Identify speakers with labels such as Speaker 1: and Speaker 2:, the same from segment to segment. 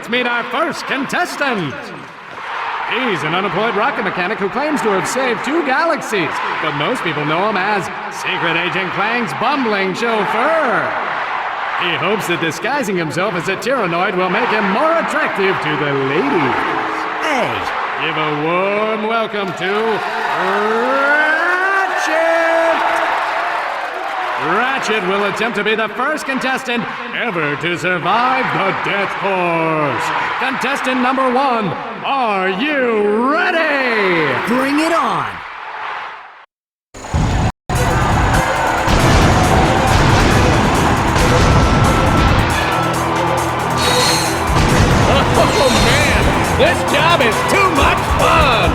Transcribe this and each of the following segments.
Speaker 1: let's meet our first contestant. He's an unemployed rocket mechanic who claims to have saved 2 galaxies, but most people know him as Secret Agent Clank's bumbling chauffeur. He hopes that disguising himself as a Tyrannoid will make him more attractive to the ladies. Hey, give a warm welcome to Ratchet! Ratchet will attempt to be the first contestant ever to survive the death course. Contestant number 1, are you ready?
Speaker 2: Bring it on!
Speaker 1: Oh man, this job is too much fun!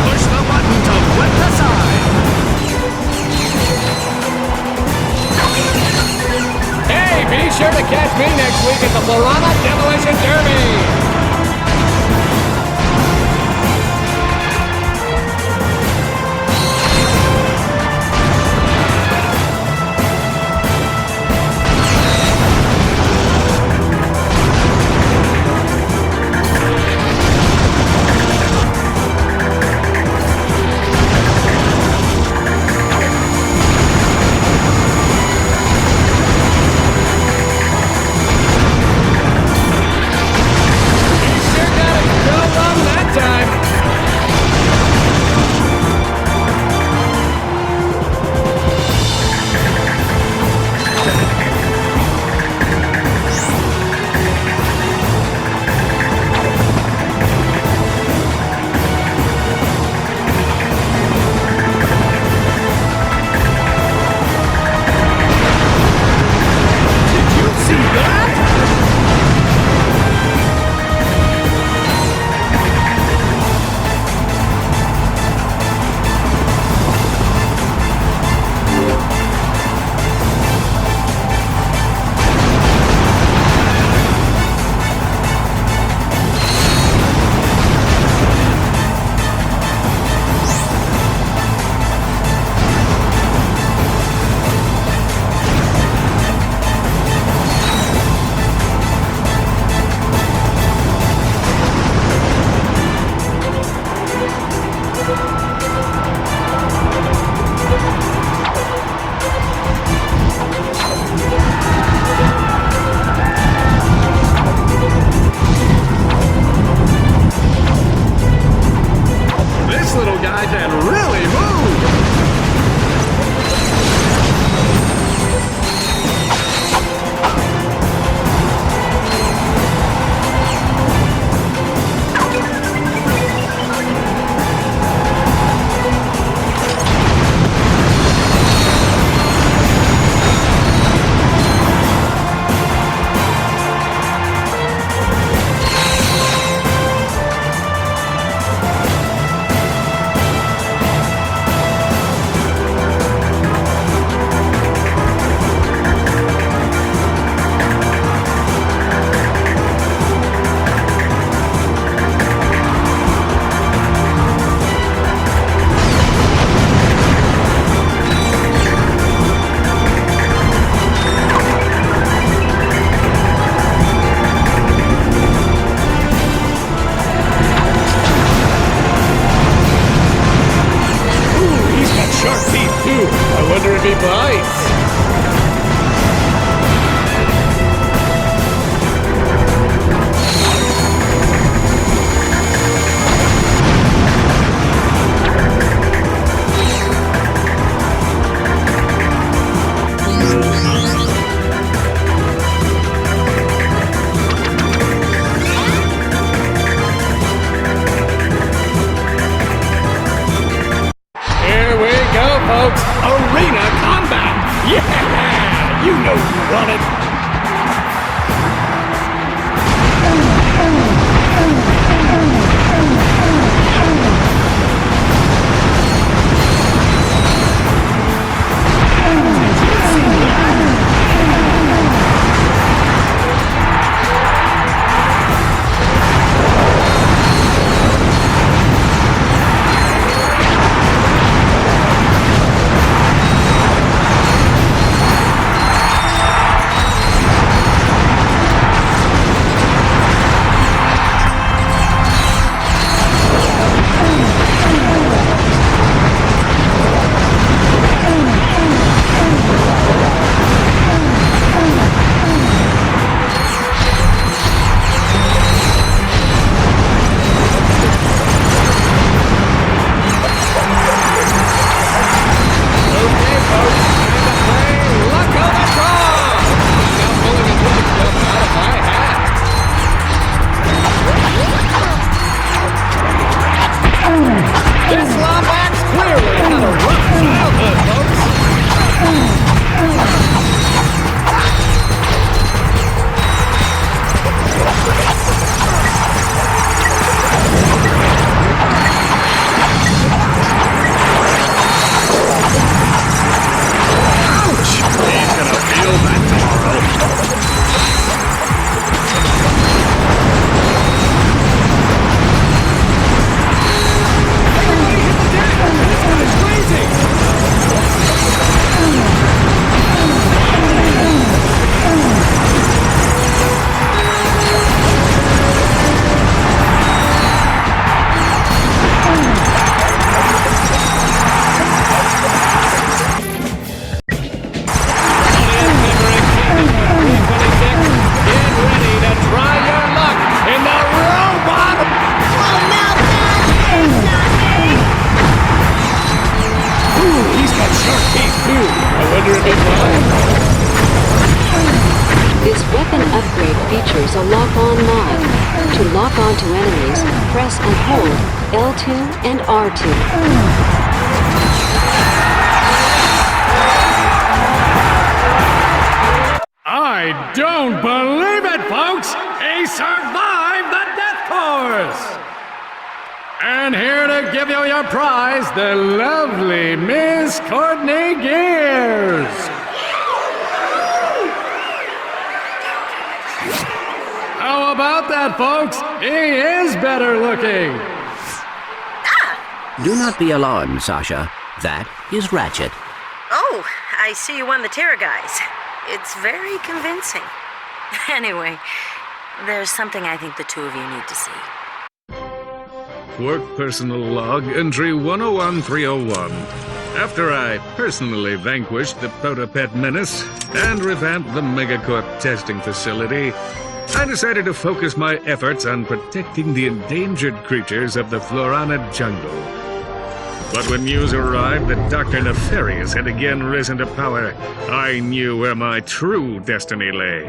Speaker 1: Push the button to flip the side. Hey, be sure to catch me next week at the Piranha Demolition Derby!
Speaker 2: There's a lock-on mod. To lock onto enemies, press and hold L2 and R2.
Speaker 1: I don't believe it, folks! He survived the death course! And here to give you your prize, the lovely Miss Courtney Gears! How about that, folks? He is better looking!
Speaker 3: Do not be alarmed, Sasha. That is Ratchet.
Speaker 4: Oh, I see you won the Terror Guys. It's very convincing. Anyway, there's something I think the two of you need to see.
Speaker 5: Work personal log, entry 101301. After I personally vanquished the Protopet menace and revamped the Megacorp testing facility, I decided to focus my efforts on protecting the endangered creatures of the Florana jungle. But when news arrived that Dr. Nefarious had again risen to power, I knew where my true destiny lay.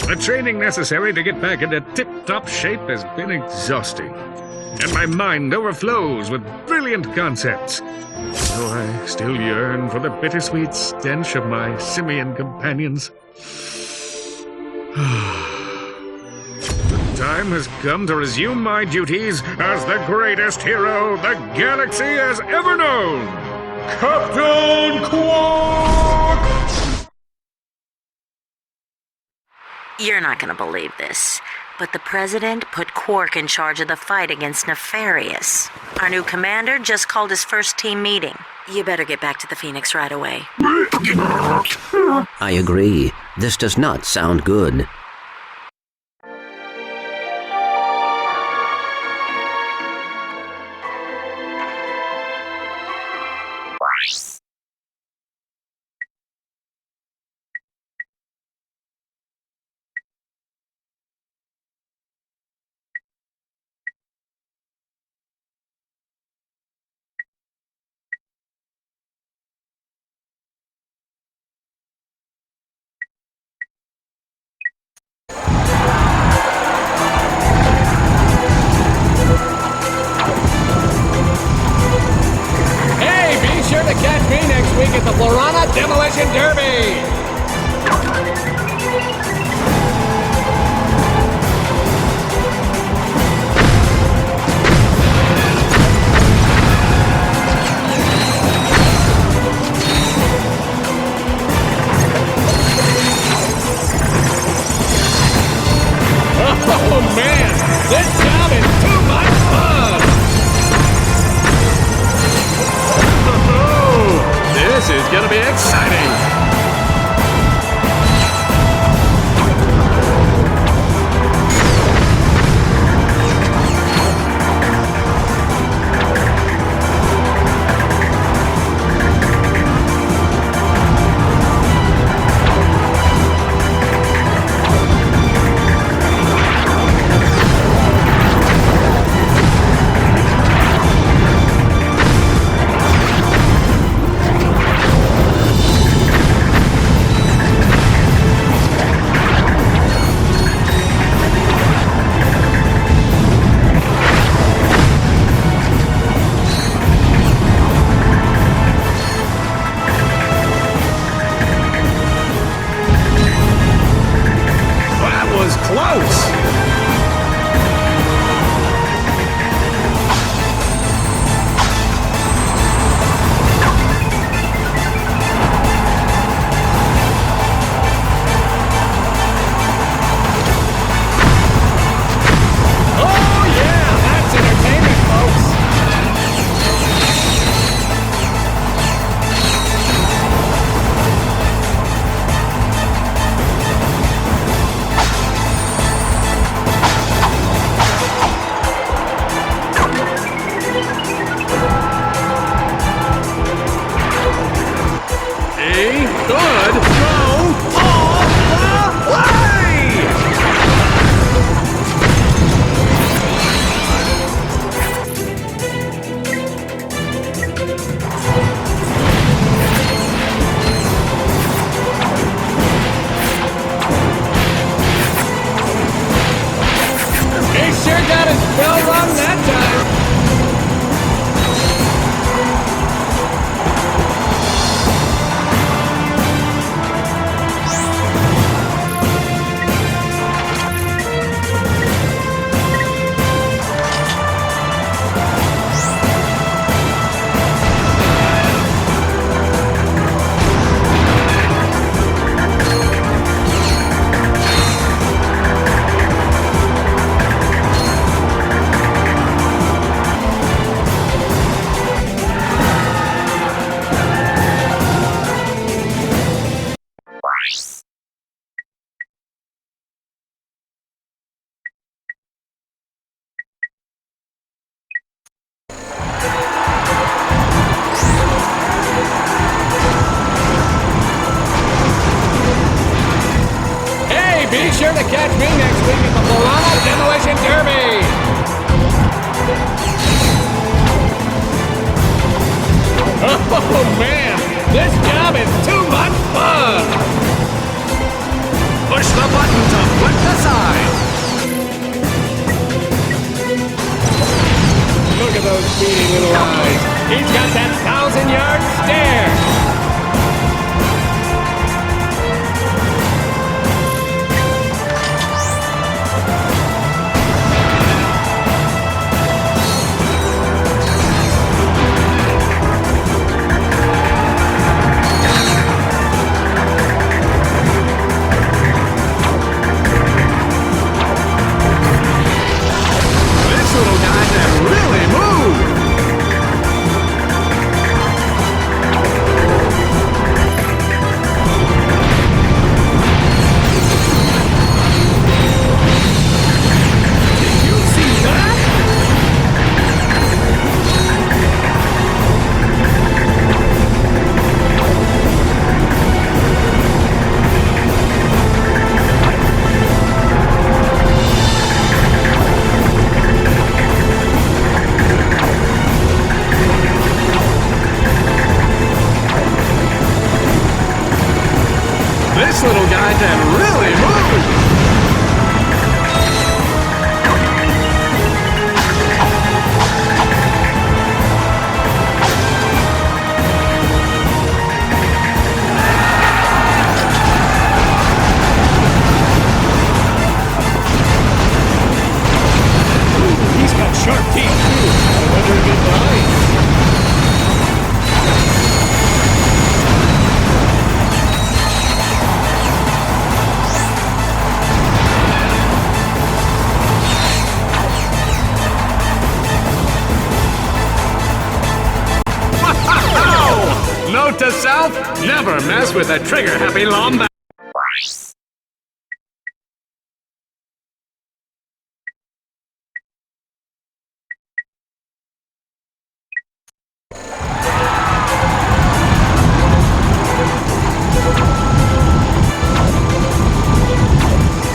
Speaker 5: The training necessary to get back into tip-top shape has been exhausting, and my mind overflows with brilliant concepts. Though I still yearn for the bittersweet stench of my simian companions. The time has come to resume my duties as the greatest hero the galaxy has ever known! Captain Quark!
Speaker 4: You're not gonna believe this, but the President put Quark in charge of the fight against Nefarious. Our new commander just called his first team meeting. You better get back to the Phoenix right away.
Speaker 3: I agree. This does not sound good.
Speaker 1: Hey, be sure to catch me next week at the Florana Demolition Derby! Oh man, this job is too much fun! This is gonna be exciting! Close! sure got it spelled wrong that time. Be sure to catch me next week at the Piranha Demolition Derby! Oh man, this job is too much fun! Push the button to flip the side! Look at those beady little eyes! He's got that 1,000-yard stare! This little guy can really move! Ooh, he's got sharp teeth too. I wonder if it bites. Note to self, never mess with a trigger-happy lombat.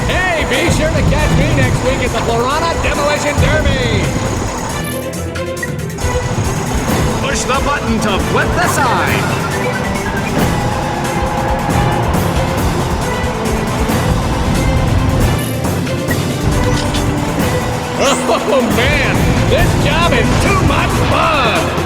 Speaker 1: Hey, be sure to catch me next week at the Piranha Demolition Derby! Push the button to flip the side. Oh man, this job is too much fun!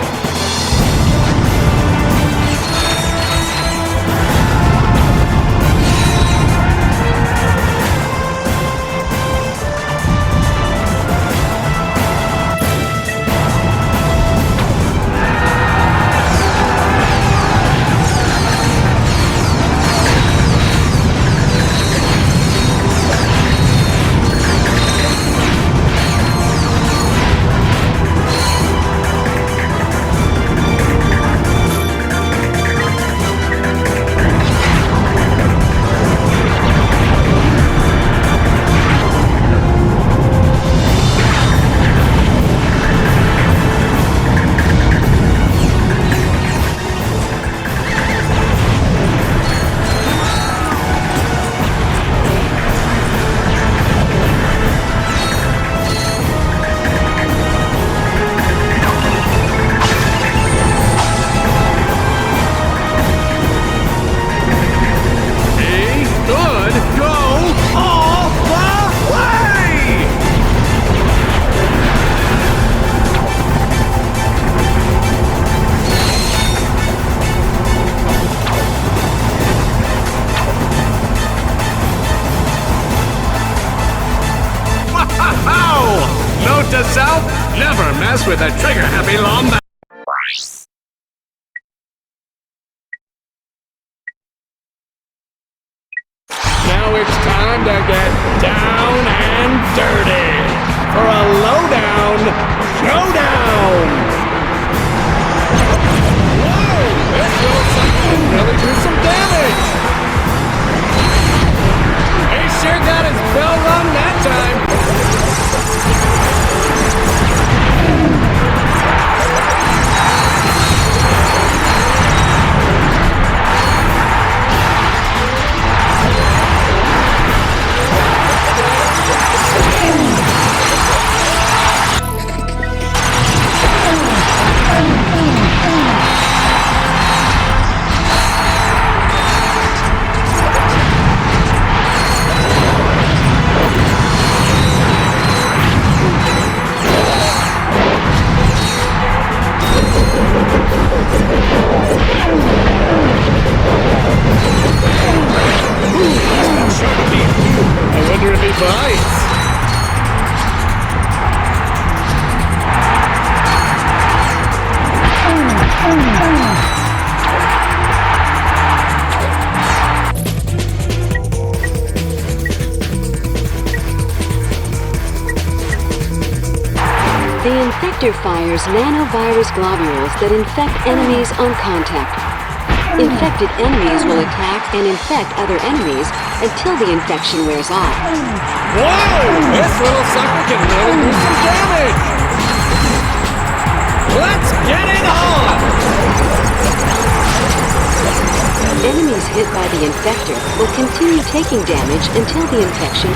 Speaker 1: Note to self, never mess with a trigger-happy lombat. Now it's time to get down and dirty for a lowdown showdown. Whoa! This little sucker can really do some damage. He sure got his bell rung that time. I wonder if he bites.
Speaker 2: The infector fires nanovirus globules that infect enemies on contact. Infected enemies will attack and infect other enemies until the infection wears off.
Speaker 1: Whoa! This little sucker can really do some damage! Let's get it on!
Speaker 2: Enemies hit by the infector will continue taking damage until the infection.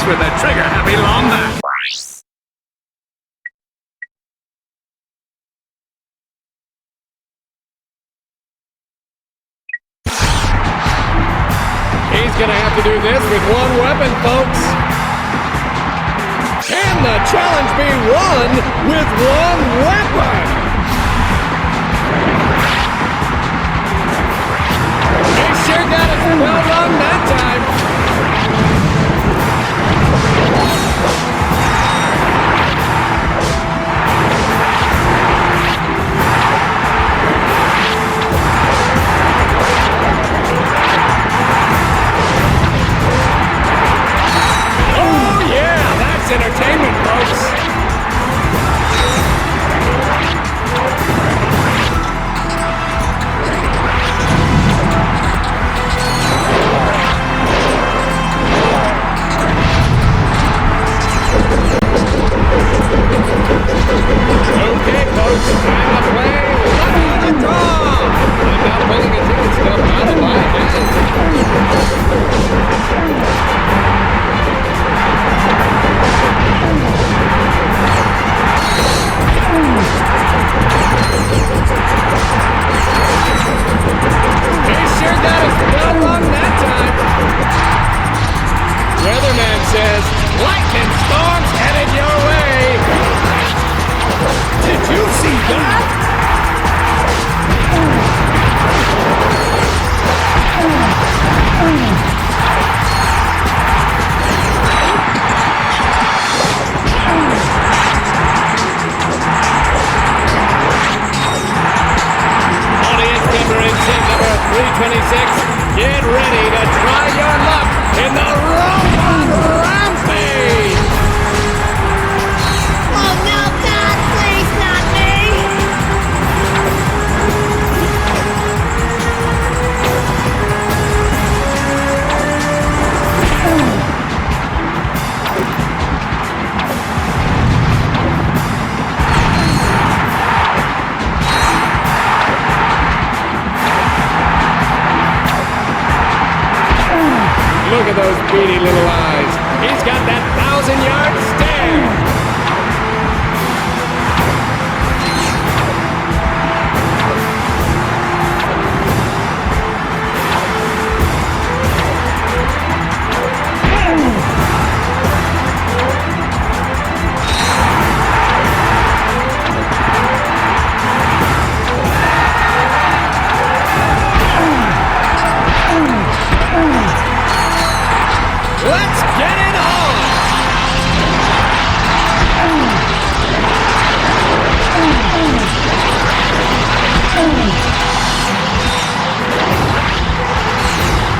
Speaker 1: with a trigger-happy lombat. He's gonna have to do this with one weapon, folks. Can the challenge be won with one weapon? He sure got it well done that time. Entertainment, folks. see that? Audience member in seat number 326, get ready to try your luck in the Robot Rampage!
Speaker 6: Oh no, God, please not me!
Speaker 1: Look at those beady little eyes. He's got that 1,000-yard stare. Let's get it on!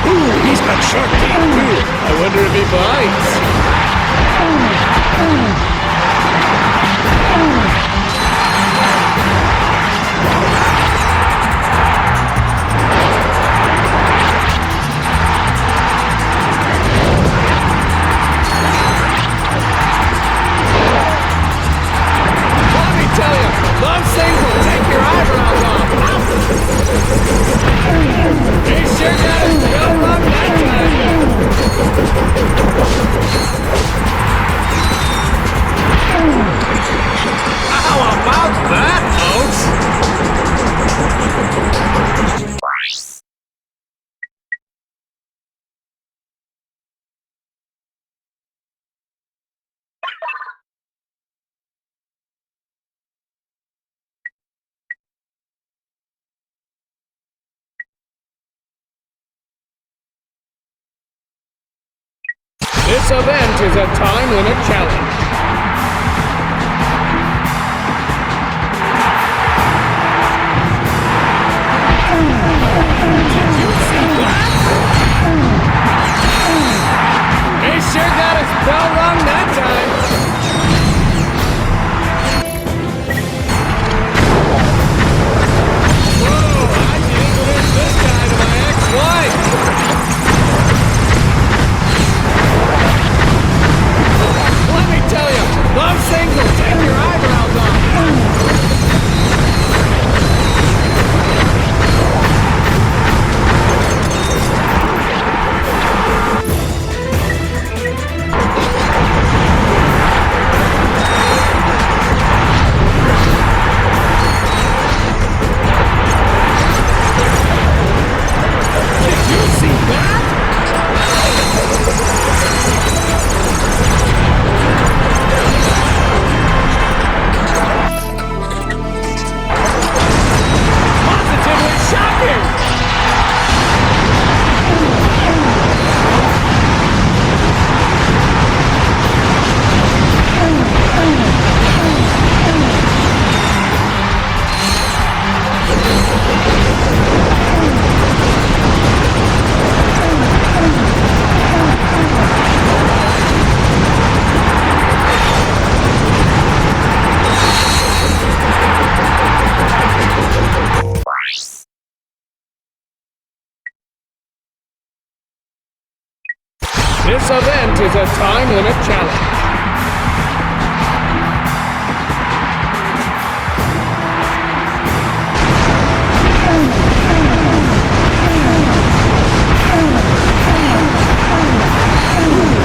Speaker 1: Ooh, he's got sharp teeth too. I wonder if he bites. Let me tell you, those things will take your eyebrows off. He sure got his bell rung that time. How about that, folks? This event is a time limit challenge. Did you see that? He sure got his bell rung that time. Whoa, I can introduce this guy to my ex-wife. Let me tell you, those things will take your eyebrows off. Did you see that? Positively shocking! This event is a time limit challenge.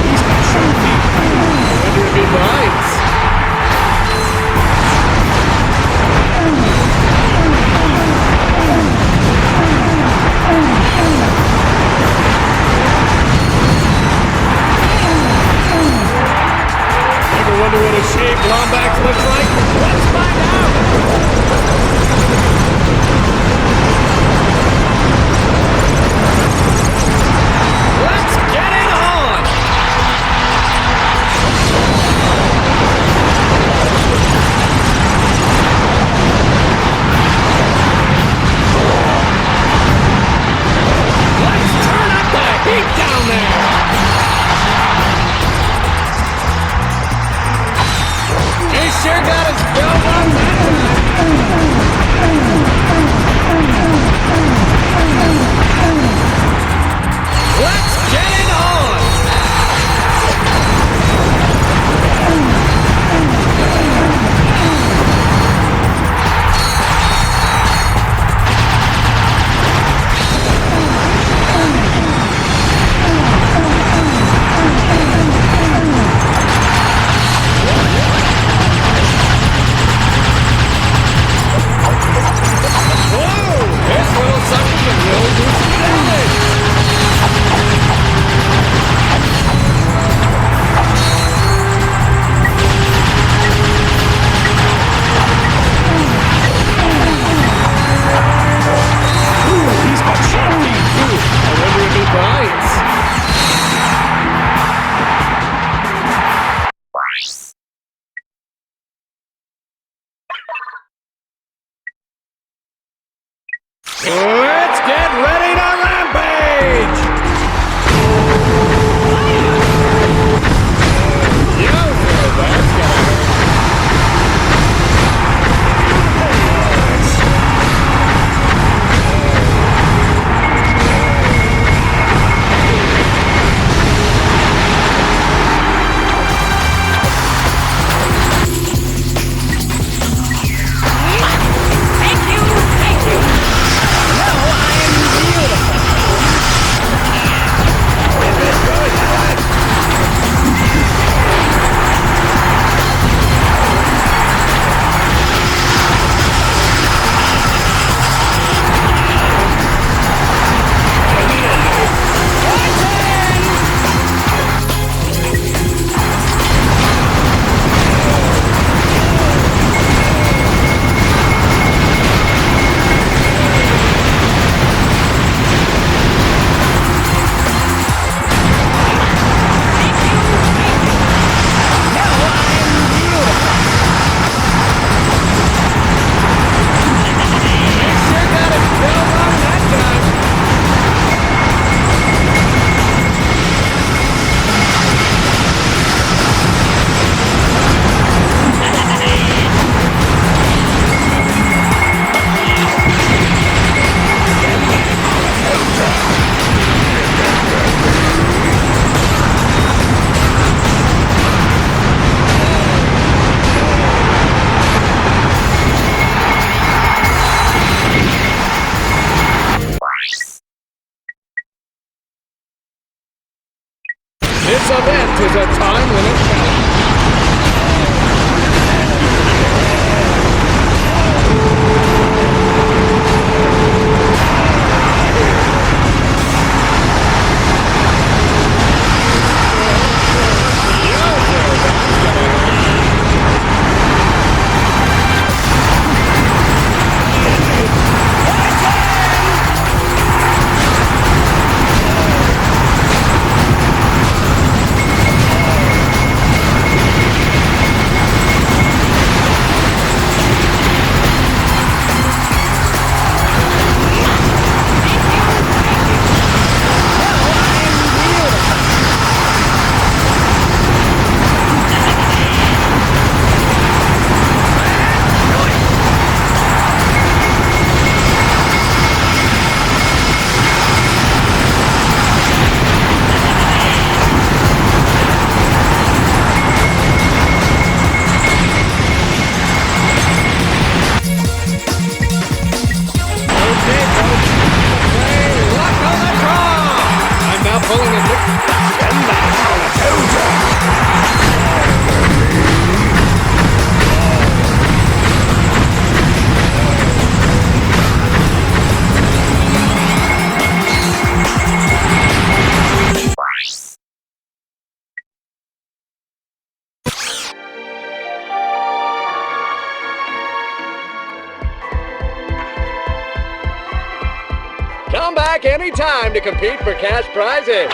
Speaker 1: He's got sharp teeth. I wonder if he bites. This event is a time limit challenge. Come back anytime to compete for cash prizes.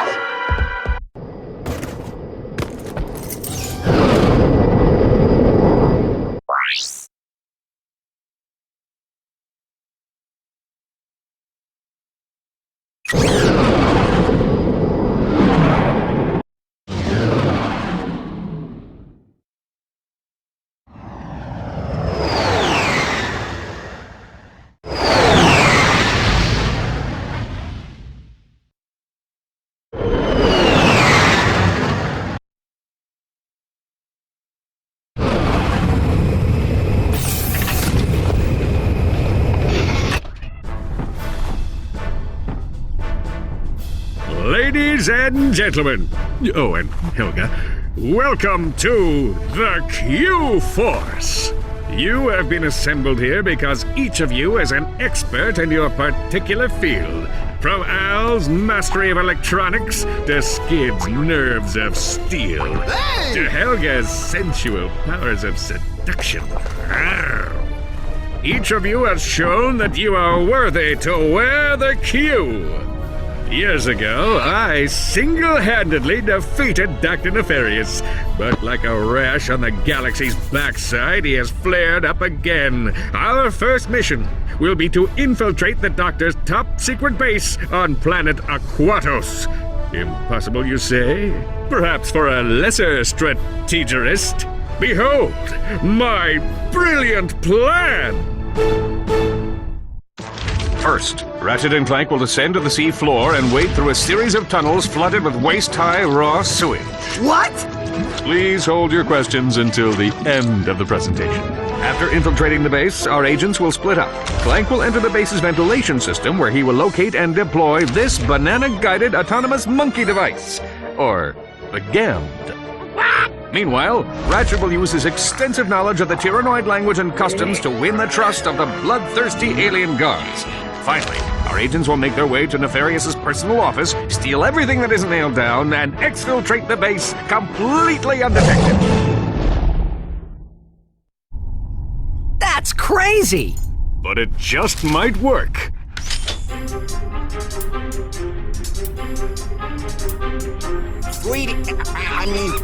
Speaker 5: Ladies and gentlemen, oh, and Helga, welcome to the Q-Force. You have been assembled here because each of you is an expert in your particular field. From Al's mastery of electronics to Skid's nerves of steel, to Helga's sensual powers of seduction. Each of you has shown that you are worthy to wear the Q. Years ago, I single-handedly defeated Dr. Nefarious, but like a rash on the galaxy's backside, he has flared up again. Our first mission will be to infiltrate the Doctor's top-secret base on planet Aquatos. Impossible, you say? Perhaps for a lesser strategist? Behold, my brilliant plan! First, Ratchet and Clank will descend to the sea floor and wade through a series of tunnels flooded with waist-high raw sewage.
Speaker 7: What?
Speaker 5: Please hold your questions until the end of the presentation. After infiltrating the base, our agents will split up. Clank will enter the base's ventilation system, where he will locate and deploy this banana-guided autonomous monkey device, or the GAMD. Meanwhile, Ratchet will use his extensive knowledge of the Tyrannoid language and customs to win the trust of the bloodthirsty alien guards. Finally, our agents will make their way to Nefarious's personal office, steal everything that isn't nailed down, and exfiltrate the base completely undetected.
Speaker 7: That's crazy!
Speaker 5: But it just might work.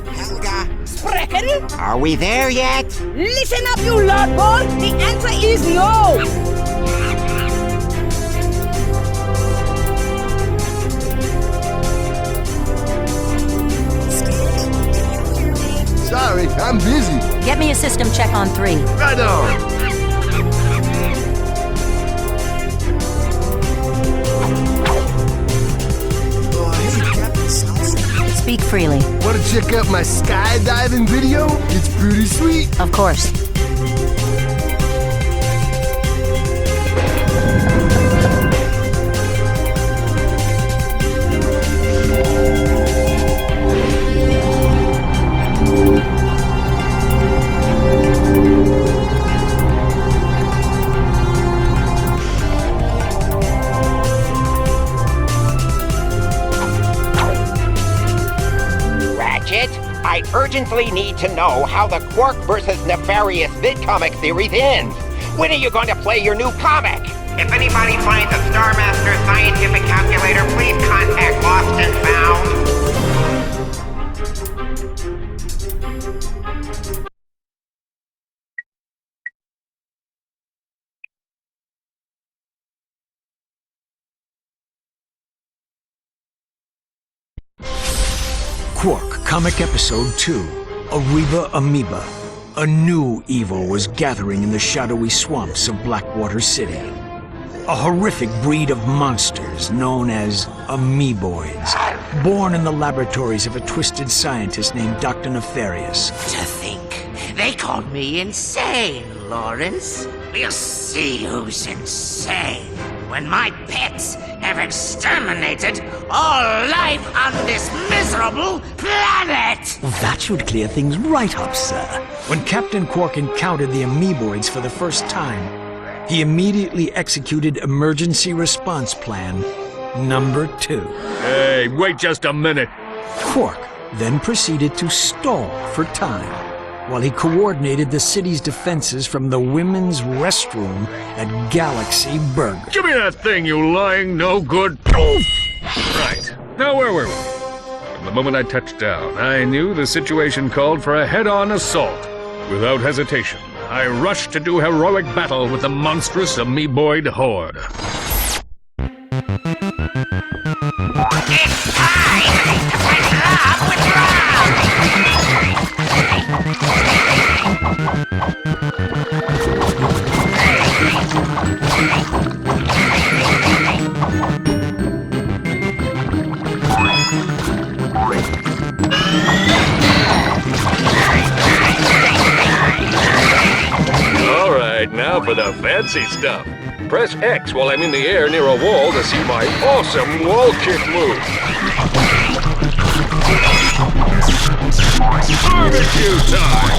Speaker 7: Helga. Sprechen? Are we there yet?
Speaker 6: Listen up, you lordball! The answer is no!
Speaker 8: Sorry, I'm busy.
Speaker 4: Get me a system check on 3.
Speaker 8: Right on.
Speaker 4: Speak freely.
Speaker 8: Want to check out my skydiving video? It's pretty sweet.
Speaker 4: Of course.
Speaker 7: I urgently need to know how the Quark versus Nefarious vidcomic series ends. When are you going to play your new comic?
Speaker 9: If anybody finds a Star Master scientific calculator, please contact Lost and Found.
Speaker 10: Quark, Comic Episode 2, Ariba Amoeba. A new evil was gathering in the shadowy swamps of Blackwater City. A horrific breed of monsters known as amoeboids, born in the laboratories of a twisted scientist named Dr. Nefarious.
Speaker 11: To think, they called me insane, Lawrence. We'll see who's insane when my pets have exterminated all life on this miserable planet!
Speaker 10: That should clear things right up, sir. When Captain Quark encountered the amoeboids for the first time, he immediately executed Emergency Response Plan number 2.
Speaker 5: Hey, wait just a minute.
Speaker 10: Quark then proceeded to stall for time, while he coordinated the city's defenses from the women's restroom at Galaxy Burger.
Speaker 5: Give me that thing, you lying no-good... Right. Now where were we? From the moment I touched down, I knew the situation called for a head-on assault. Without hesitation, I rushed to do heroic battle with the monstrous amoeboid horde.
Speaker 11: It's time to find love with love!
Speaker 5: All right, now for the fancy stuff. Press X while I'm in the air near a wall to see my awesome wall kick move. Barbecue time!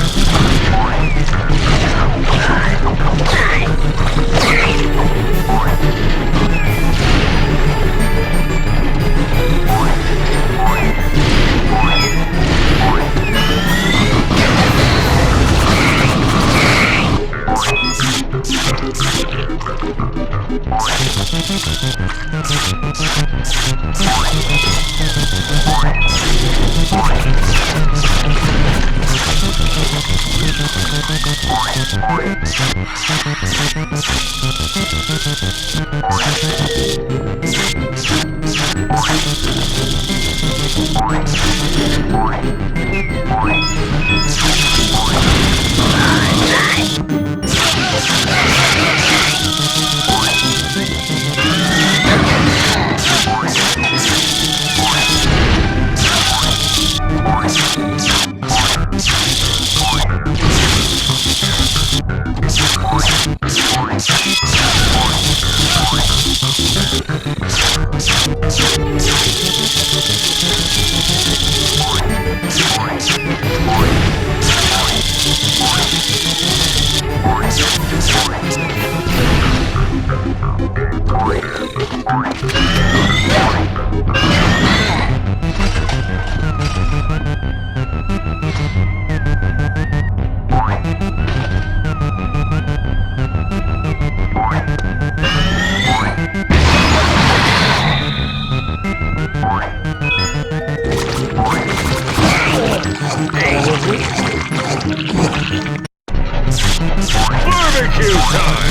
Speaker 5: Barbecue time!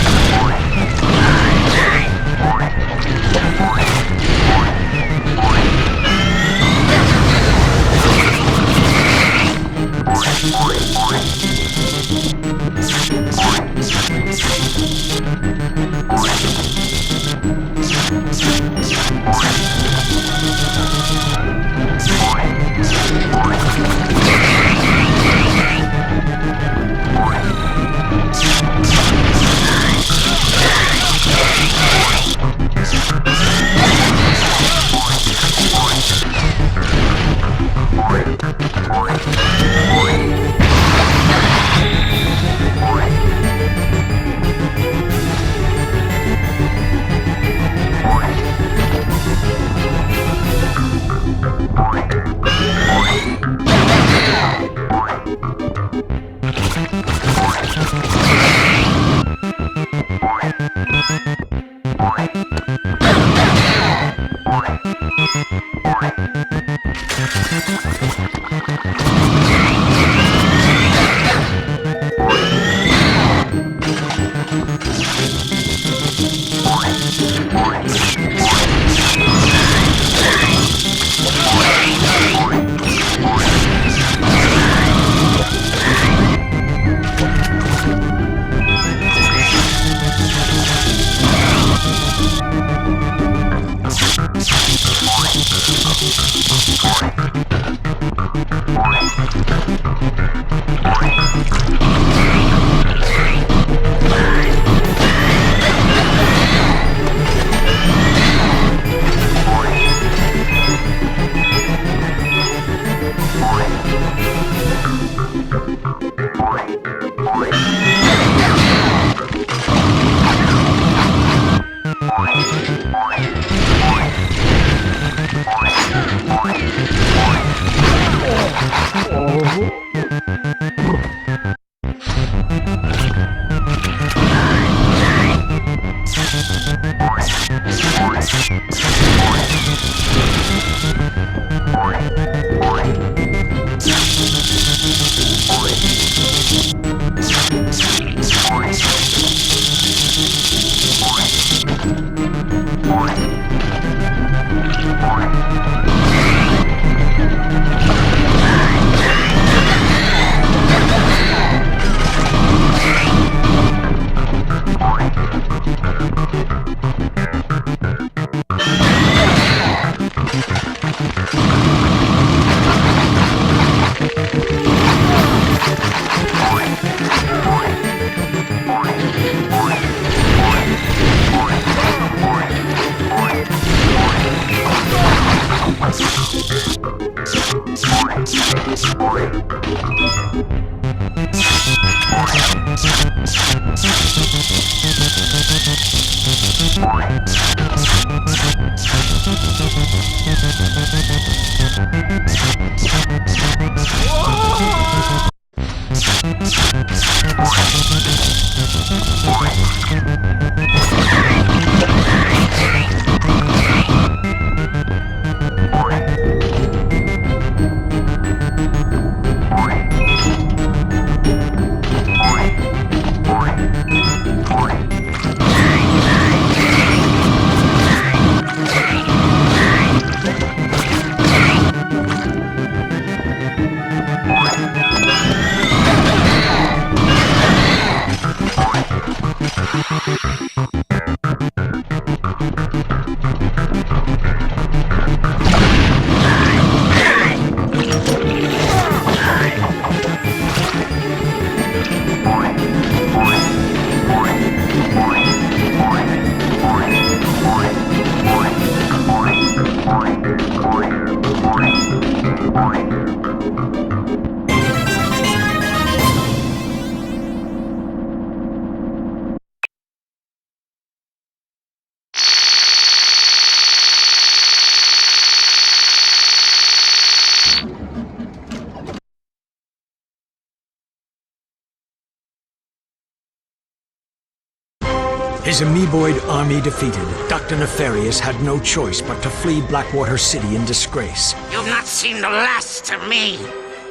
Speaker 10: His amoeboid army defeated, Dr. Nefarious had no choice but to flee Blackwater City in disgrace.
Speaker 11: You've not seen the last of me.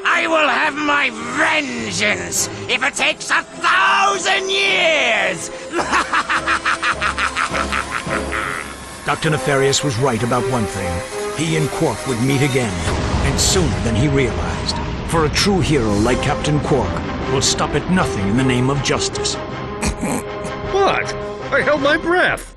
Speaker 11: I will have my vengeance if it takes 1,000 years!
Speaker 10: Dr. Nefarious was right about one thing. He and Quark would meet again, and sooner than he realized. For a true hero like Captain Quark will stop at nothing in the name of justice.
Speaker 5: What? I held my breath.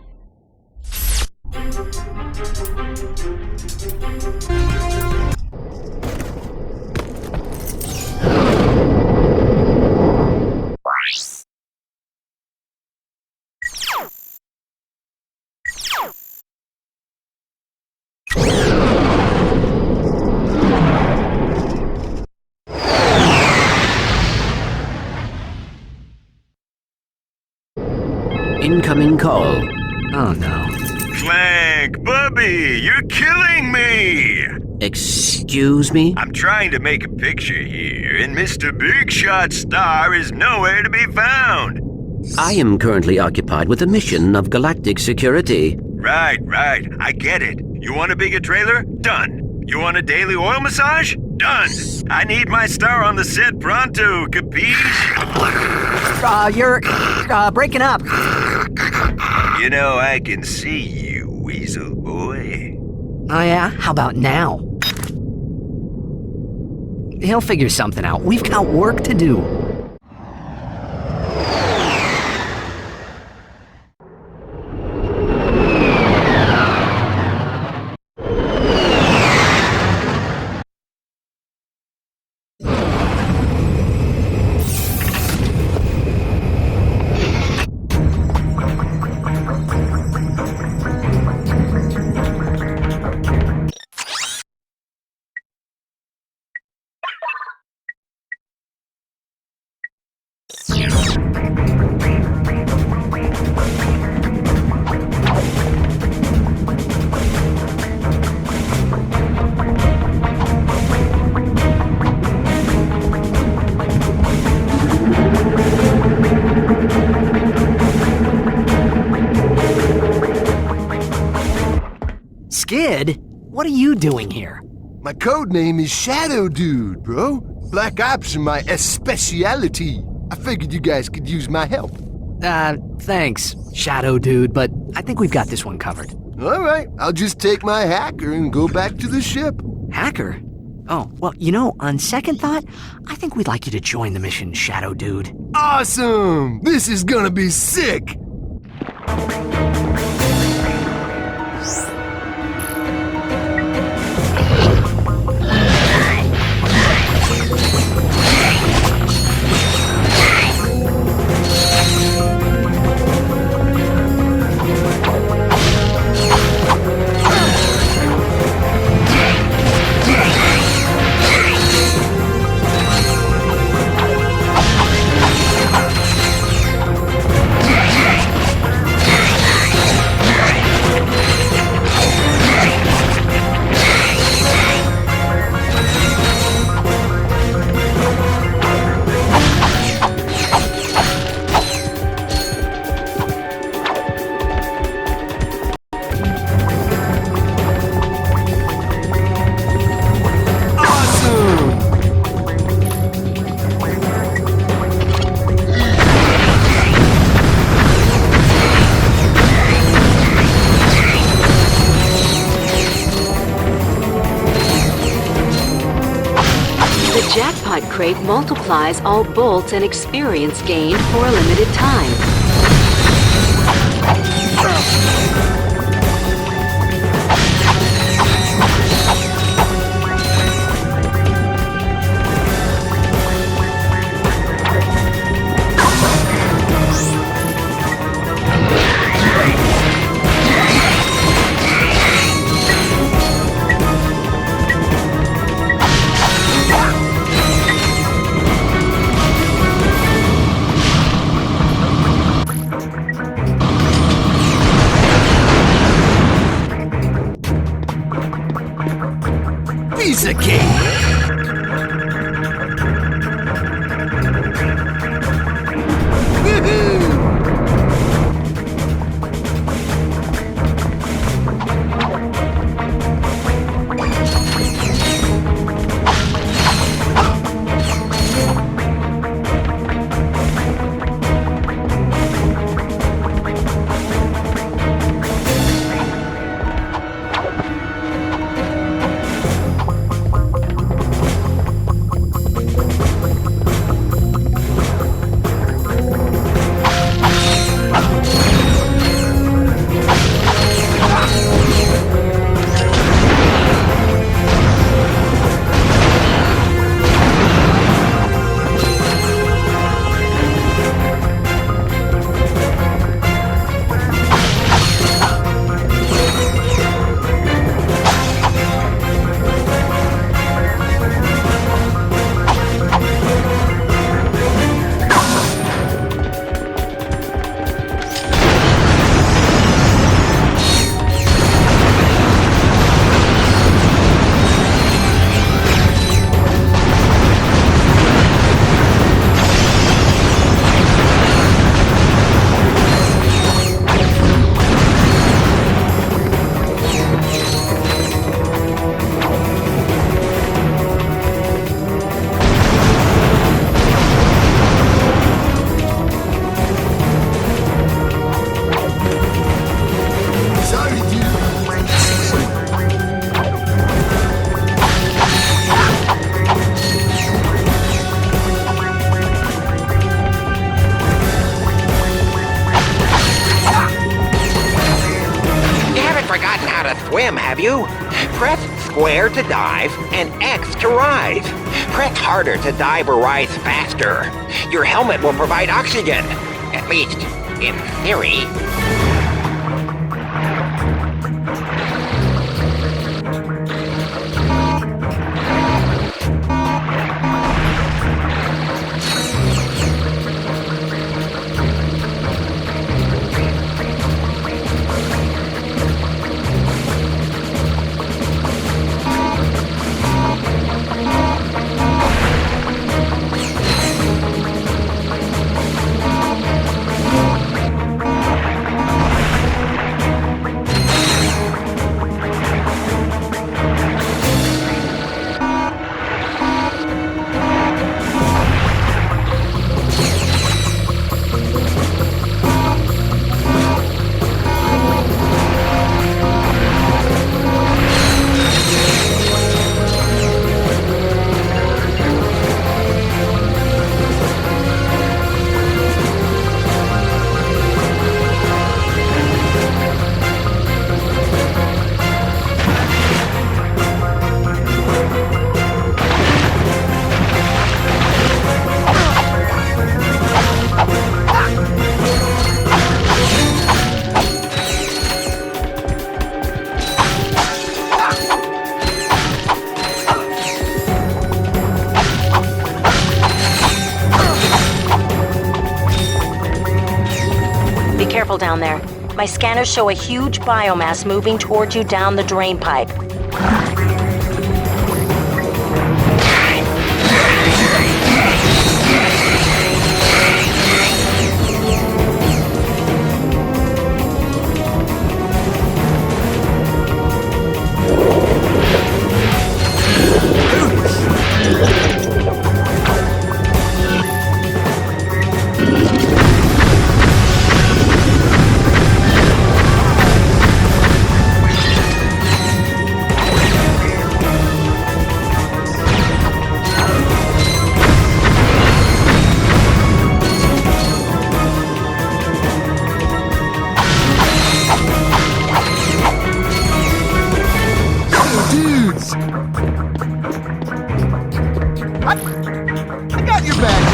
Speaker 3: Incoming call. Oh no.
Speaker 12: Clank, Bubby, you're killing me!
Speaker 3: Excuse me?
Speaker 12: I'm trying to make a picture here, and Mr. Big Shot Star is nowhere to be found.
Speaker 3: I am currently occupied with a mission of galactic security.
Speaker 12: Right, I get it. You want a bigger trailer? Done. You want a daily oil massage? Done. I need my star on the set pronto, capiche?
Speaker 13: You're breaking up.
Speaker 12: You know, I can see you, weasel boy.
Speaker 13: Oh yeah? How about now? He'll figure something out. We've got work to do. Skid? What are you doing here?
Speaker 8: My code name is Shadow Dude, bro. Black Ops are my speciality. I figured you guys could use my help.
Speaker 13: Thanks, Shadow Dude, but I think we've got this one covered.
Speaker 8: All right, I'll just take my hacker and go back to the ship.
Speaker 13: Hacker? Oh, well, you know, on second thought, I think we'd like you to join the mission, Shadow Dude.
Speaker 8: Awesome! This is gonna be sick!
Speaker 2: Jackpot crate multiplies all bolts and experience gained for a limited time.
Speaker 8: Piece of cake!
Speaker 7: you? Press square to dive and X to rise. Press harder to dive or rise faster. Your helmet will provide oxygen. At least, in theory.
Speaker 4: Careful down there. My scanners show a huge biomass moving toward you down the drain pipe.
Speaker 8: Dudes! I got your back!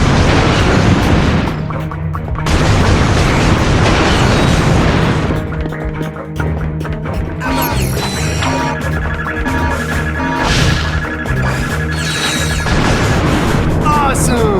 Speaker 8: Awesome!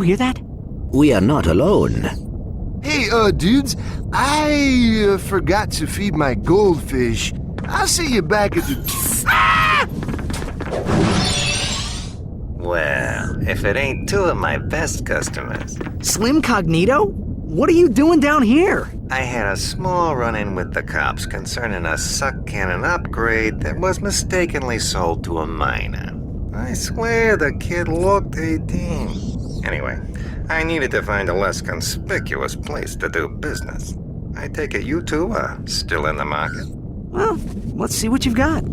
Speaker 13: hear that?
Speaker 3: We are not alone.
Speaker 8: Hey, dudes, I forgot to feed my goldfish. I'll see you back at the...
Speaker 14: Well, if it ain't two of my best customers.
Speaker 13: Slim Cognito? What are you doing down here?
Speaker 14: I had a small run-in with the cops concerning a suck cannon upgrade that was mistakenly sold to a minor. I swear the kid looked 18. Anyway, I needed to find a less conspicuous place to do business. I take it you two are still in the market?
Speaker 13: Well, let's see what you've got.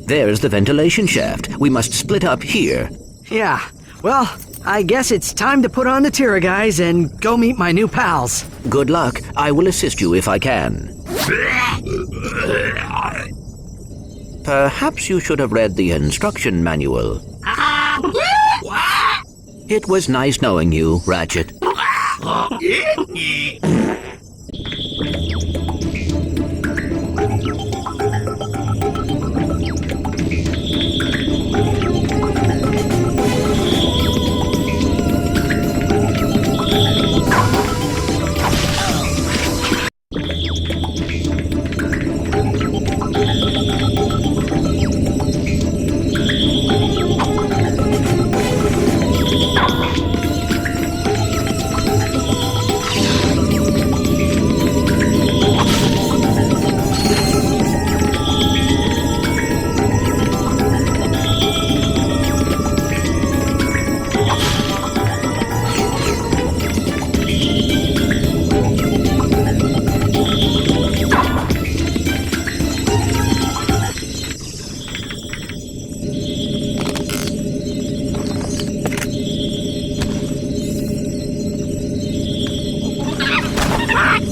Speaker 3: There's the ventilation shaft. We must split up here.
Speaker 13: Yeah, well, I guess it's time to put on the Tira guys and go meet my new pals.
Speaker 3: Good luck. I will assist you if I can. Perhaps you should have read the instruction manual. It was nice knowing you, Ratchet.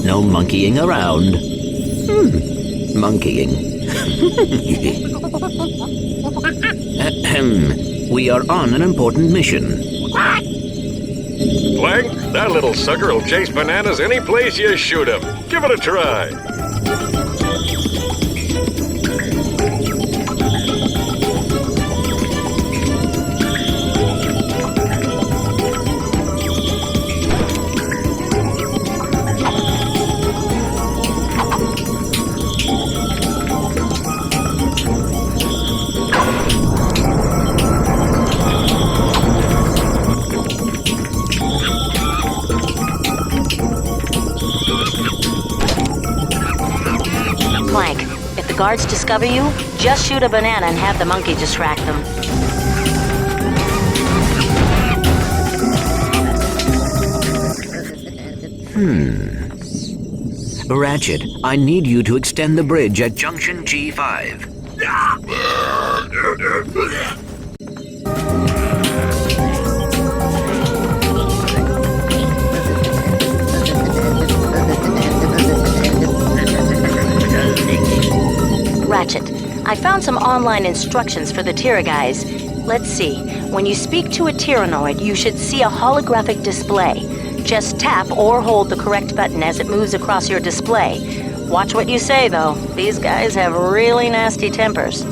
Speaker 3: No monkeying around. Monkeying. We are on an important mission.
Speaker 15: Clank, that little sucker will chase bananas any place you shoot him. Give it a try.
Speaker 4: Clank, if the guards discover you, just shoot a banana and have the monkey distract them.
Speaker 3: Ratchet, I need you to extend the bridge at Junction G5.
Speaker 4: Ratchet, I found some online instructions for the Tira guys. Let's see. When you speak to a Tyrannoid, you should see a holographic display. Just tap or hold the correct button as it moves across your display. Watch what you say, though. These guys have really nasty tempers.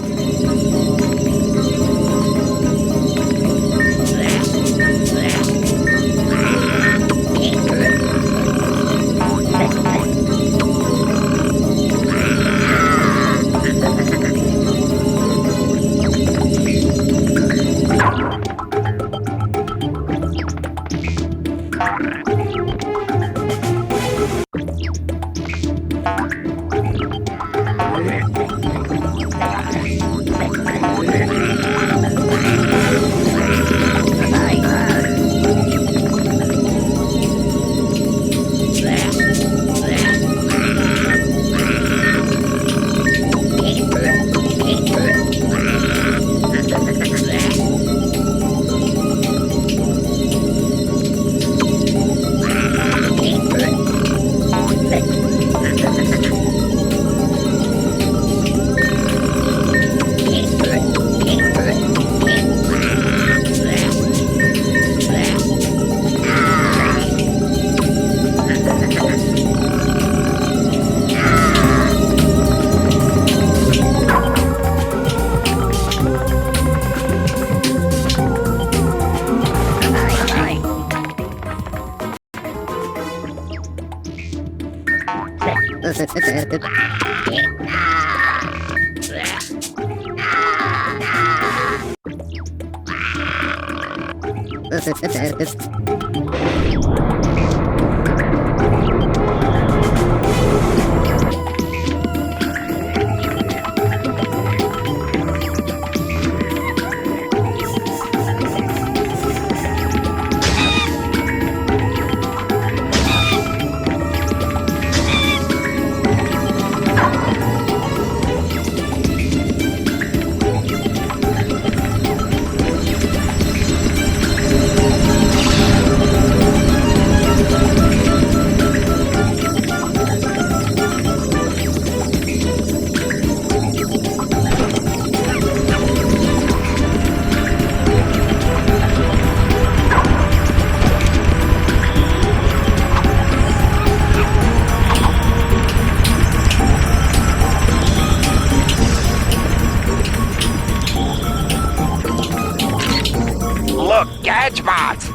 Speaker 7: Look, Gadgebots!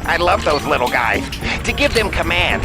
Speaker 7: I love those little guys. To give them command.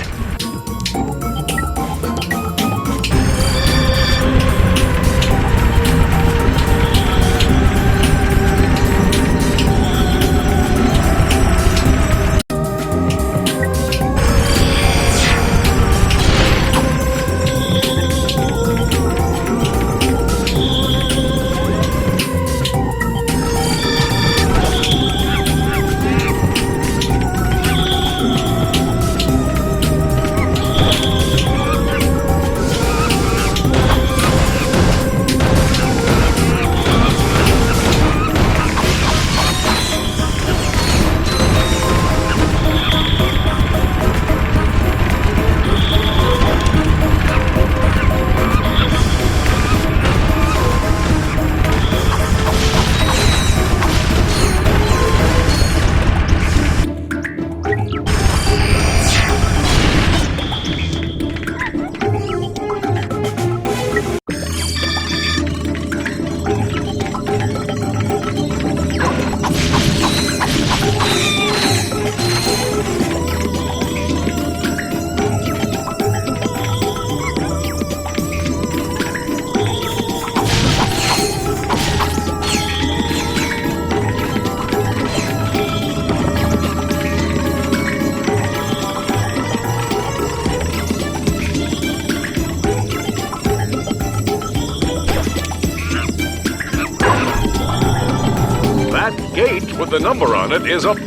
Speaker 15: That gate with the number on it is up.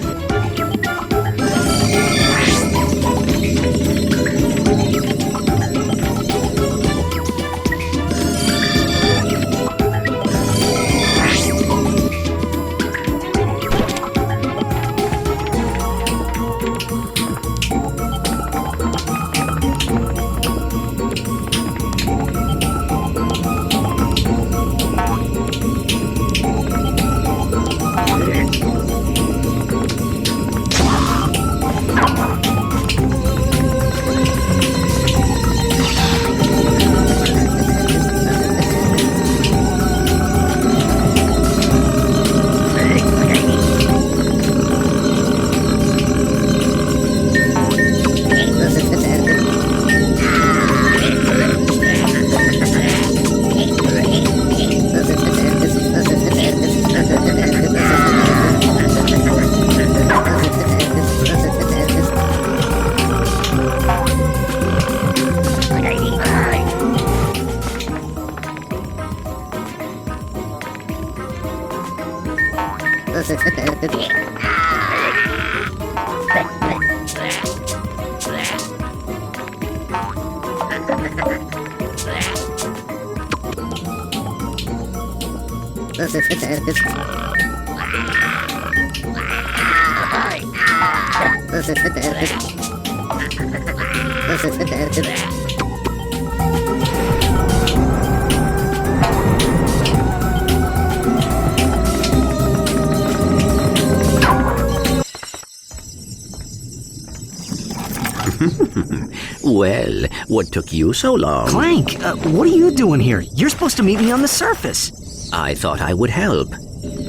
Speaker 3: Well, what took you so long?
Speaker 13: Clank, what are you doing here? You're supposed to meet me on the surface.
Speaker 3: I thought I would help.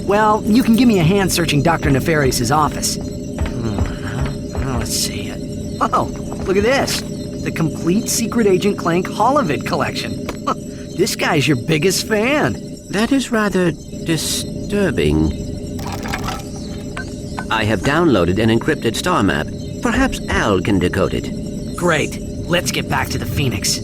Speaker 13: Well, you can give me a hand searching Dr. Nefarious's office. Let's see. Oh, look at this. The complete Secret Agent Clank Holovid collection. This guy's your biggest fan.
Speaker 3: That is rather disturbing. I have downloaded an encrypted star map. Perhaps Al can decode it.
Speaker 13: Great. Let's get back to the Phoenix.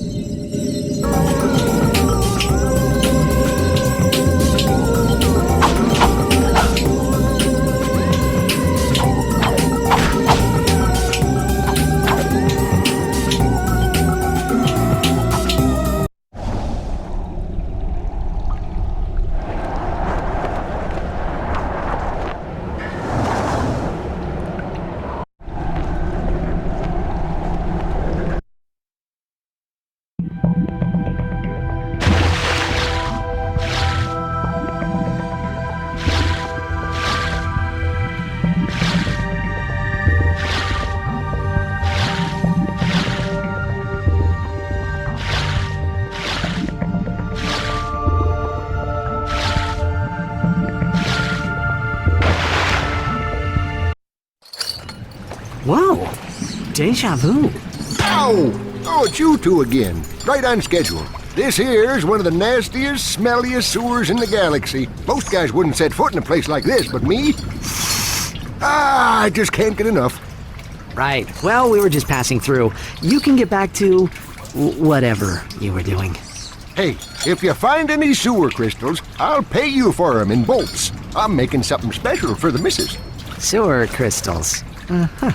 Speaker 13: Whoa! Deja vu.
Speaker 8: Ow! Oh, it's you two again. Right on schedule. This here's one of the nastiest, smelliest sewers in the galaxy. Most guys wouldn't set foot in a place like this, but me? I just can't get enough.
Speaker 13: Right. Well, we were just passing through. You can get back to whatever you were doing.
Speaker 8: Hey, if you find any sewer crystals, I'll pay you for them in bolts. I'm making something special for the missus.
Speaker 13: Sewer crystals. Uh-huh.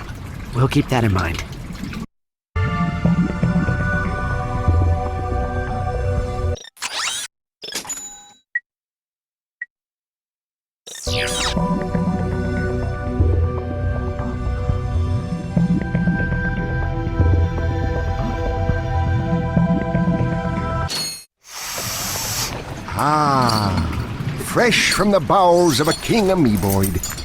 Speaker 13: We'll keep that in mind.
Speaker 8: Fresh from the bowels of a king amoeboid.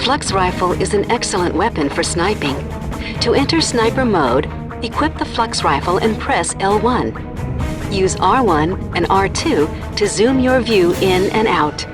Speaker 2: Flux Rifle is an excellent weapon for sniping. To enter sniper mode, equip the Flux Rifle and press L1. Use R1 and R2 to zoom your view in and out.